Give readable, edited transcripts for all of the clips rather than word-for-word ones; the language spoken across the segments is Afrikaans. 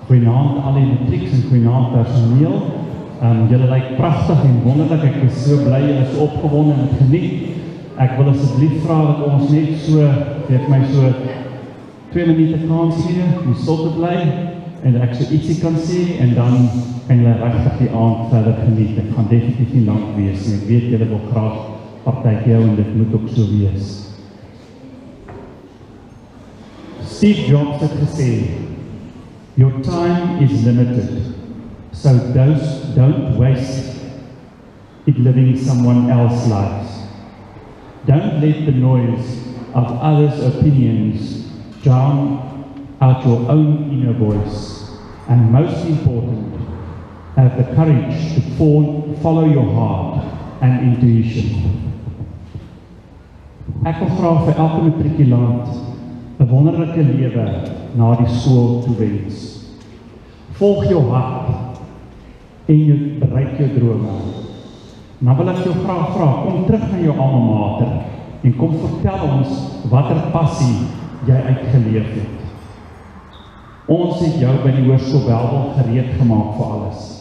Goeienaand al die matrieks en goeienaand personeel. Julle lyk pragtig en wonderlik. Ek is so bly julle is so opgewonde en het geniet. Ek wil asseblief vra dat ons net so, weet my so 2 minute kans gee om stil te bly en ek so ietsie kan sê en dan kan julle regtig die aand verder geniet. Ek gaan definitief nie lank wees en ek weet julle wil graag partytjie hou en dit moet ook so wees. Steve Jobs het gesê, your time is limited, so don't waste it living someone else's lives. Don't let the noise of others' opinions drown out your own inner voice. And most important, have the courage to follow your heart and intuition. Ek wil graag vir elke matrikulant 'n wonderlike lewe na die skool toe wens. Volg jou hart en jy bereik jou drome. Dan wil ek jou graag vra, kom terug na jou alma mater en kom vertel ons watter passie jy uitgeleef het. Ons het jou by die Hoërskool Bellville gereed gemaak vir alles.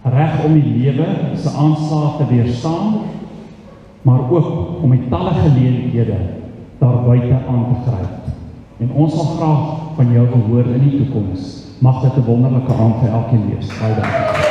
Reg om die lewe se aanslae te weerstaan, maar ook om die talle geleenthede daar buite aan te gryp. En ons sal graag van jou wil hoor in die toekoms. Mag dit 'n wonderlike aand vir elkeen wees. Baie dankie.